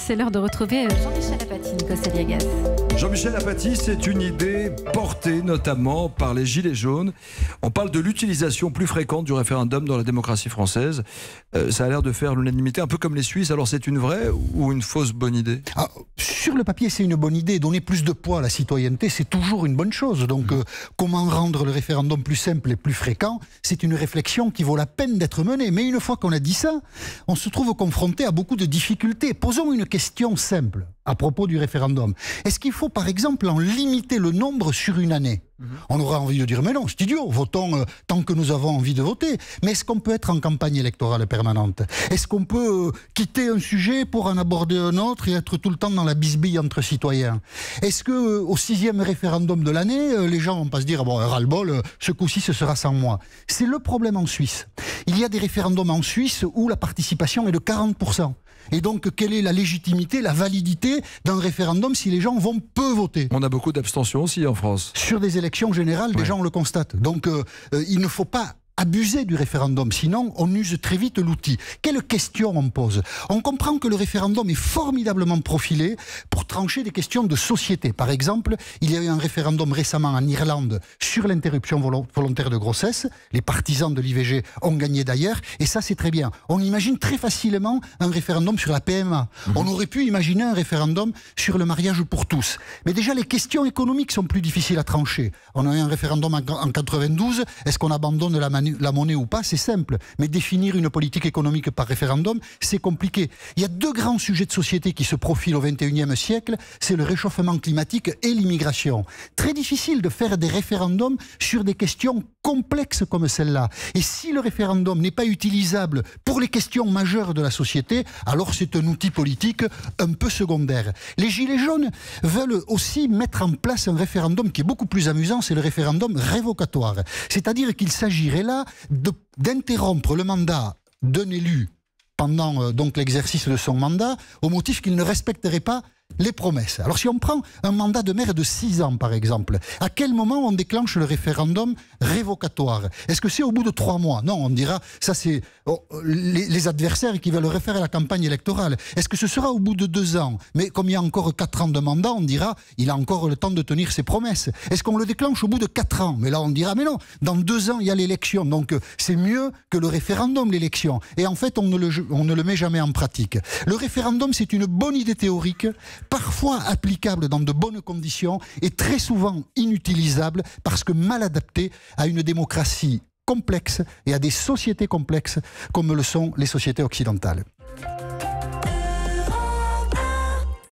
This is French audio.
C'est l'heure de retrouver Jean-Michel Apathy, Nikos Aliagas. Jean-Michel Apathy, c'est une idée portée notamment par les Gilets jaunes. On parle de l'utilisation plus fréquente du référendum dans la démocratie française. Ça a l'air de faire l'unanimité, un peu comme les Suisses. Alors c'est une vraie ou une fausse bonne idée? Sur le papier, c'est une bonne idée. Donner plus de poids à la citoyenneté, c'est toujours une bonne chose. Donc comment rendre le référendum plus simple et plus fréquent, c'est une réflexion qui vaut la peine d'être menée. Mais une fois qu'on a dit ça, on se trouve confronté à beaucoup de difficultés. Posons une question simple à propos du référendum. Est-ce qu'il faut par exemple en limiter le nombre sur une année? On aura envie de dire mais non, c'est idiot, votons tant que nous avons envie de voter. Mais est-ce qu'on peut être en campagne électorale permanente? Est-ce qu'on peut quitter un sujet pour en aborder un autre et être tout le temps dans la bisbille entre citoyens? Est-ce que au 6e référendum de l'année, les gens vont pas se dire bon, ras-le-bol, ce coup-ci ce sera sans moi? C'est le problème en Suisse. Il y a des référendums en Suisse où la participation est de 40%. Et donc, quelle est la légitimité, la validité d'un référendum si les gens vont peu voter? On a beaucoup d'abstention aussi en France. Sur des élections générales, déjà on le constate. Donc, il ne faut pas abuser du référendum, sinon on use très vite l'outil. Quelle question on pose? On comprend que le référendum est formidablement profilé pour trancher des questions de société. Par exemple, il y a eu un référendum récemment en Irlande sur l'interruption volontaire de grossesse. Les partisans de l'IVG ont gagné d'ailleurs, et ça c'est très bien. On imagine très facilement un référendum sur la PMA. On aurait pu imaginer un référendum sur le mariage pour tous. Mais déjà les questions économiques sont plus difficiles à trancher. On a eu un référendum en 92, est-ce qu'on abandonne la monnaie ou pas? C'est simple. Mais définir une politique économique par référendum, c'est compliqué. Il y a deux grands sujets de société qui se profilent au XXIe siècle, c'est le réchauffement climatique et l'immigration. Très difficile de faire des référendums sur des questions complexes comme celle-là. Et si le référendum n'est pas utilisable pour les questions majeures de la société, alors c'est un outil politique un peu secondaire. Les Gilets jaunes veulent aussi mettre en place un référendum qui est beaucoup plus amusant, c'est le référendum révocatoire. C'est-à-dire qu'il s'agirait là d'interrompre le mandat d'un élu pendant donc l'exercice de son mandat au motif qu'il ne respecterait pas les promesses. Alors si on prend un mandat de maire de 6 ans par exemple, à quel moment on déclenche le référendum révocatoire? Est-ce que c'est au bout de 3 mois? Non, on dira, ça c'est les adversaires qui veulent refaire la campagne électorale. Est-ce que ce sera au bout de 2 ans? Mais comme il y a encore 4 ans de mandat, on dira, il a encore le temps de tenir ses promesses. Est-ce qu'on le déclenche au bout de 4 ans? Mais là on dira, mais non, dans 2 ans il y a l'élection, donc c'est mieux que le référendum, l'élection. Et en fait on ne le met jamais en pratique. Le référendum c'est une bonne idée théorique, parfois applicable dans de bonnes conditions et très souvent inutilisable parce que mal adapté à une démocratie complexe et à des sociétés complexes comme le sont les sociétés occidentales.